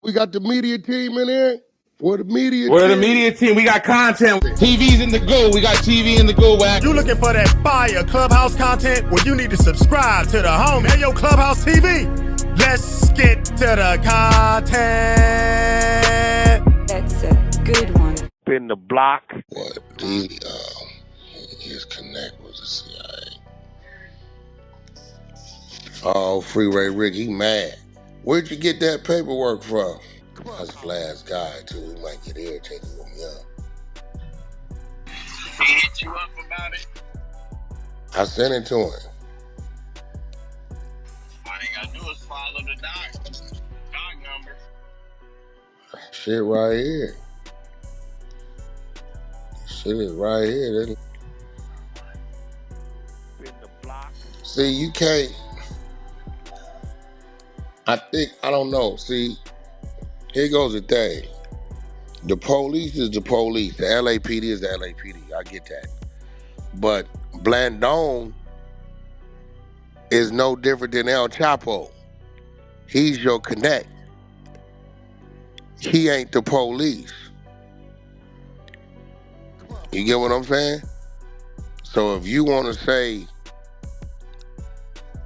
We got the media team in here. We're the media We're the team. media team. We got content. TV's in the go. We got TV in the go, Wack. You looking for that fire Clubhouse content? Well, you need to subscribe to the home. Hey, yo, Clubhouse TV. Let's get to the content. That's a good one. Spin the block. What? His connect was the CIA. Oh, Freeway Rick, he mad. Where'd you get that paperwork from? That's Flash guy, too. He might get irritated with me up. He hit you up about it? I sent it to him. All you gotta do is follow the doc number. Shit right here. Shit is right here. See, you can't. I don't know. See, here goes the thing. The police is the police. The LAPD is the LAPD. I get that. But Blandon is no different than El Chapo. He's your connect. He ain't the police. You get what I'm saying? So if you want to say,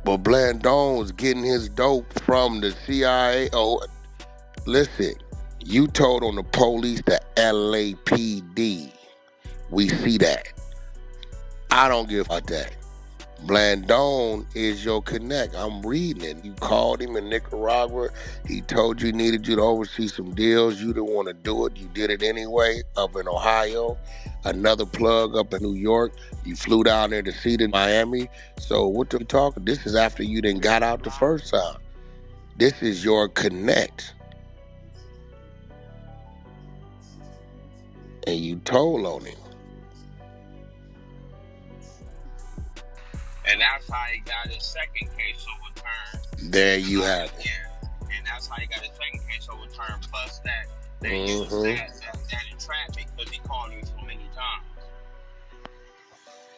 well, Blandon was getting his dope from the CIA, listen, you told on the police, the LAPD. We see that. I don't give about that. Blandon is your connect. I'm reading it. You called him in Nicaragua. He told you he needed you to oversee some deals. You didn't want to do it. You did it anyway up in Ohio. Another plug up in New York. You flew down there to see it in Miami. So what the talk? This is after you done got out the first time. This is your connect. And you told on him. And that's how he got his second case overturned. There you have it. Yeah. And that's how he got his second case overturned. Plus that they used that entrapment because he called him so many times.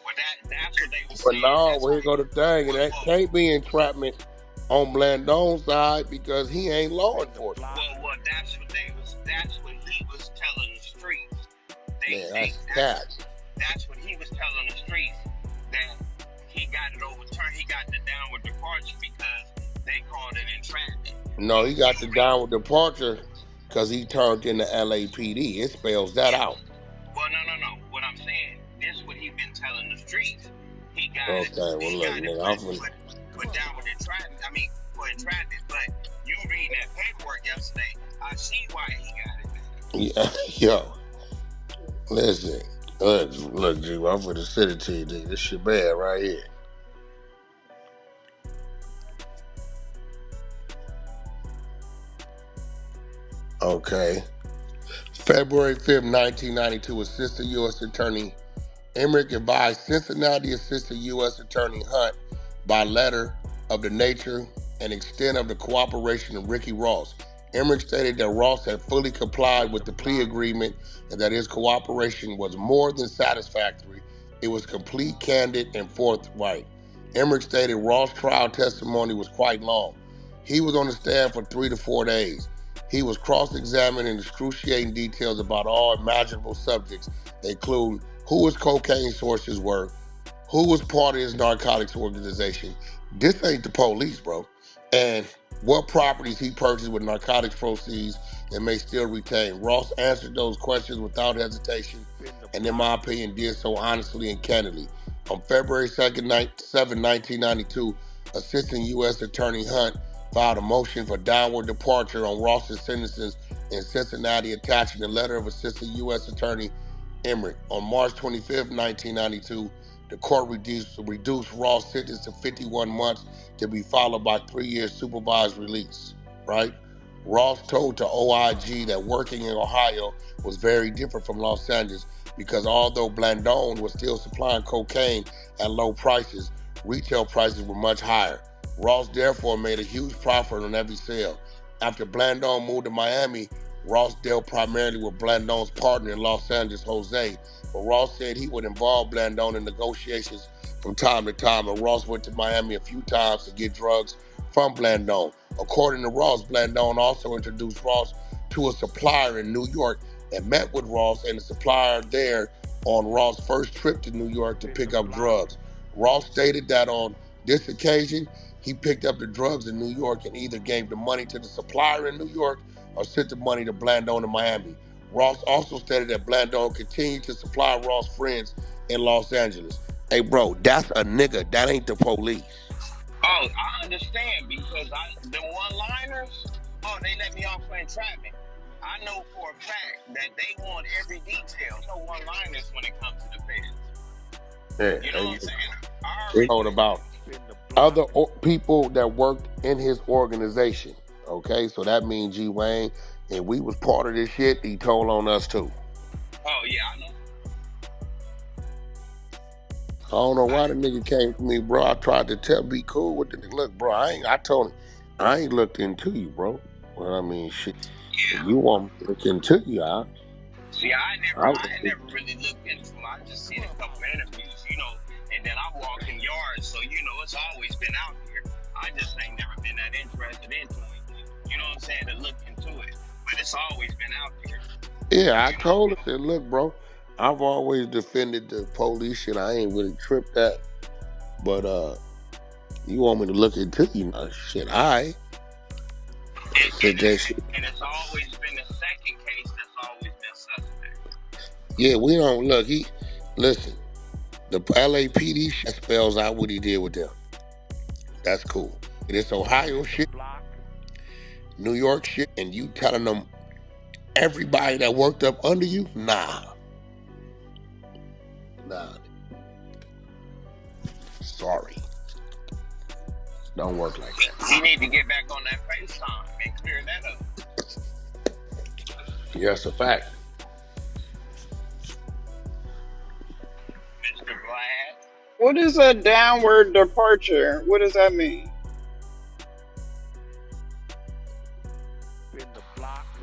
Well, that's what they were saying. But no, well, here go the thing. And that can't be entrapment on Blandon's side because he ain't law enforcement. Well, that's what he was telling the streets. That's what he was telling the streets, that he got it overturned. He got the downward departure because they called it entrapment. No, he got the downward departure because he turned into LAPD. It spells that out. Well, no. What I'm saying, this is what he been telling the streets. He got okay, well, look, nigga, put downward entrapment. I mean, for entrapment. But you reading that paperwork yesterday, I see why he got it. Yeah, yo, listen. Look, G, I'm for the send it to you, dude. This shit bad right here. Okay. February 5th, 1992, Assistant U.S. Attorney Emmerich advised Cincinnati Assistant U.S. Attorney Hunt by letter of the nature and extent of the cooperation of Ricky Ross. Emmerich stated that Ross had fully complied with the plea agreement and that his cooperation was more than satisfactory. It was complete, candid, and forthright. Emmerich stated Ross' trial testimony was quite long. He was on the stand for 3 to 4 days. He was cross-examined in excruciating details about all imaginable subjects. They include who his cocaine sources were, who was part of his narcotics organization. This ain't the police, bro. And what properties he purchased with narcotics proceeds and may still retain. Ross answered those questions without hesitation, and in my opinion, did so honestly and candidly. On February 7, 1992, Assistant U.S. Attorney Hunt filed a motion for downward departure on Ross's sentences in Cincinnati, attaching the letter of Assistant U.S. Attorney Emmerich. On March 25, 1992, the court reduced Ross' sentence to 51 months to be followed by 3 years supervised release, right? Ross told to OIG that working in Ohio was very different from Los Angeles because although Blandon was still supplying cocaine at low prices, retail prices were much higher. Ross therefore made a huge profit on every sale. After Blandon moved to Miami, Ross dealt primarily with Blandon's partner in Los Angeles, Jose, but Ross said he would involve Blandon in negotiations from time to time, and Ross went to Miami a few times to get drugs from Blandone. According to Ross, Blandone also introduced Ross to a supplier in New York and met with Ross and the supplier there on Ross' first trip to New York to pick up drugs. Ross stated that on this occasion, he picked up the drugs in New York and either gave the money to the supplier in New York or sent the money to Blandone in Miami. Ross also stated that Blandone continued to supply Ross' friends in Los Angeles. Hey, bro, that's a nigga. That ain't the police. Oh, I understand because the one-liners, oh, they let me off for entrapment. I know for a fact that they want every detail. No one-liners when it comes to the feds. Yeah, You know what I'm saying? I we already know about other people that worked in his organization. Okay, so that means G Wayne, and we was part of this shit. He told on us too. Oh yeah, I know. I don't know why the nigga came to me, bro. I tried to be cool with the nigga. Look, bro, I told him, I ain't looked into you, bro. Well, I mean, shit. If Yeah. you want me to look into you, See, I never really looked into them. I just seen a couple of interviews, and then I walk in yards, so it's always been out there. I just ain't never been that interested into it. You know what I'm saying? To look into it, but it's always been out there. yeah, I told him, said, look, bro, I've always defended the police shit. I ain't really tripped that, but you want me to look into you? Shit, I said that shit. And it's always been the second case that's always been suspect. Yeah, we don't look. Listen. The LAPD spells out what he did with them. That's cool. It's Ohio shit, New York shit, and you telling them everybody that worked up under you? Nah. Sorry. Don't work like that. He need to get back on that FaceTime and clear that up. Yeah, that's a fact. Mr. Vlad. What is a downward departure? What does that mean?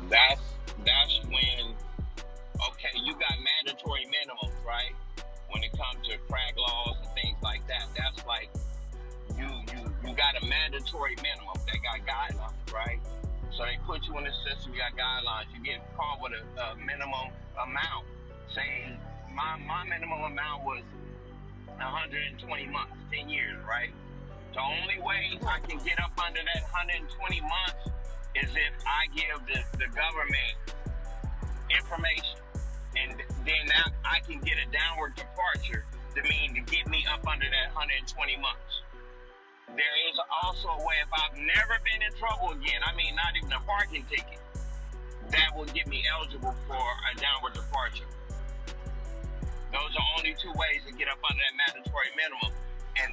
That's when, okay, you got mandatory minimums, right? When it comes to crack laws and things like that, that's like you got a mandatory minimum. They got guidelines, right? So they put you in the system. You got guidelines. You get caught with a minimum amount. Say my minimum amount was 120 months, 10 years, right? The only way I can get up under that 120 months is if I give the government information, and then I can get a downward departure to get me up under that 120 months. There is also a way, if I've never been in trouble again, not even a parking ticket, that will get me eligible for a downward departure. Those are only two ways to get up under that mandatory minimum, and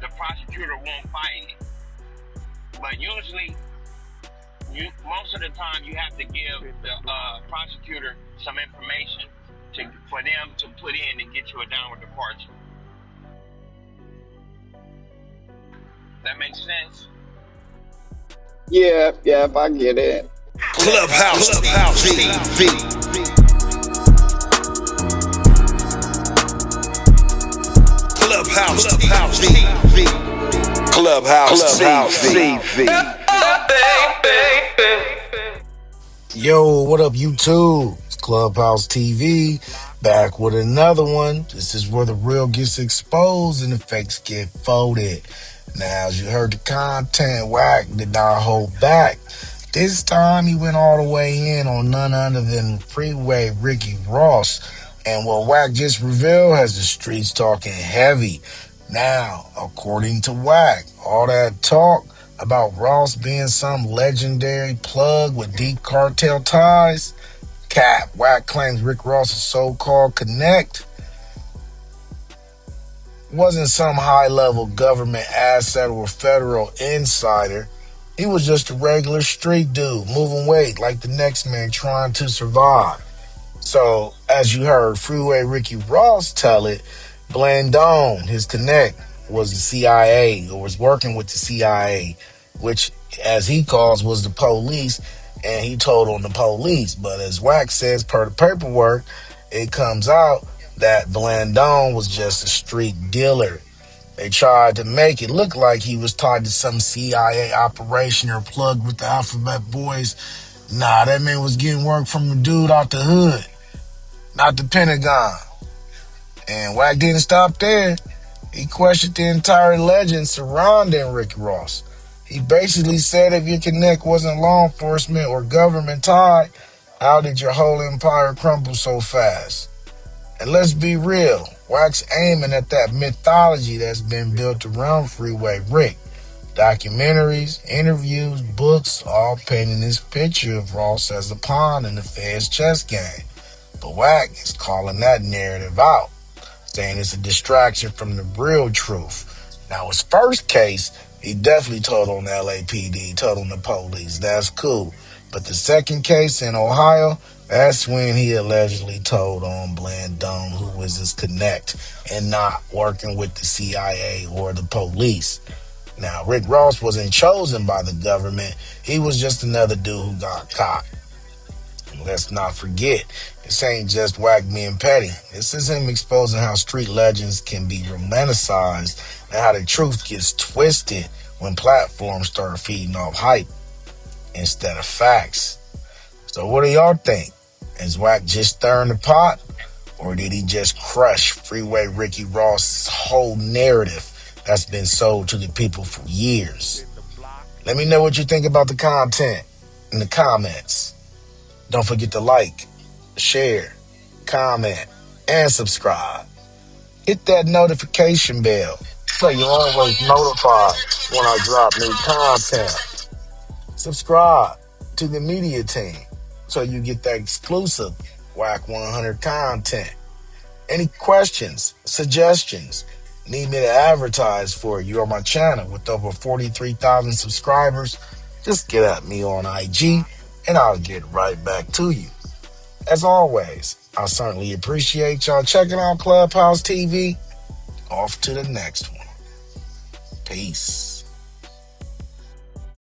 the prosecutor won't fight it. But usually, most of the time, you have to give the prosecutor some information for them to put in and get you a downward departure. That makes sense? Yeah, I get it. Clubhouse TV. Clubhouse TV. Clubhouse TV. Yo, what up, YouTube? It's Clubhouse TV, back with another one. This is where the real gets exposed and the fakes get folded. Now, as you heard the content, Wack did not hold back. This time, he went all the way in on none other than Freeway Ricky Ross. And what Wack just revealed has the streets talking heavy. Now, according to Wack, all that talk about Ross being some legendary plug with deep cartel ties, cap. Wack claims Rick Ross's so-called connect wasn't some high-level government asset or federal insider. He was just a regular street dude, moving weight like the next man trying to survive. So, as you heard Freeway Ricky Ross tell it, Blandone, his connect, was the CIA, or was working with the CIA, which, as he calls, was the police, and he told on the police. But as Wack says, per the paperwork, it comes out that Blandone was just a street dealer. They tried to make it look like he was tied to some CIA operation or plugged with the Alphabet Boys. Nah, that man was getting work from a dude out the hood, not the Pentagon. And Wack didn't stop there. He questioned the entire legend surrounding Rick Ross. He basically said if your connect wasn't law enforcement or government tied, how did your whole empire crumble so fast? And let's be real, Wack's aiming at that mythology that's been built around Freeway Rick. Documentaries, interviews, books, all painting this picture of Ross as a pawn in the Fed's chess game. But Wack is calling that narrative out, saying it's a distraction from the real truth. Now, his first case, he definitely told on LAPD, told on the police. That's cool. But the second case in Ohio, that's when he allegedly told on Blandone, who was his connect, and not working with the CIA or the police. Now, Rick Ross wasn't chosen by the government. He was just another dude who got caught. Let's not forget, this ain't just Wack being petty. This is him exposing how street legends can be romanticized and how the truth gets twisted when platforms start feeding off hype instead of facts. So what do y'all think? Is Wack just stirring the pot? Or did he just crush Freeway Ricky Ross's whole narrative that's been sold to the people for years? Let me know what you think about the content in the comments. Don't forget to like, share, comment, and subscribe. Hit that notification bell so you're always notified when I drop new content. Subscribe to the media team so you get that exclusive Wack 100 content. Any questions, suggestions, need me to advertise for you on my channel with over 43,000 subscribers, just get at me on IG and I'll get right back to you. As always, I certainly appreciate y'all checking out Clubhouse TV. Off to the next one. Peace.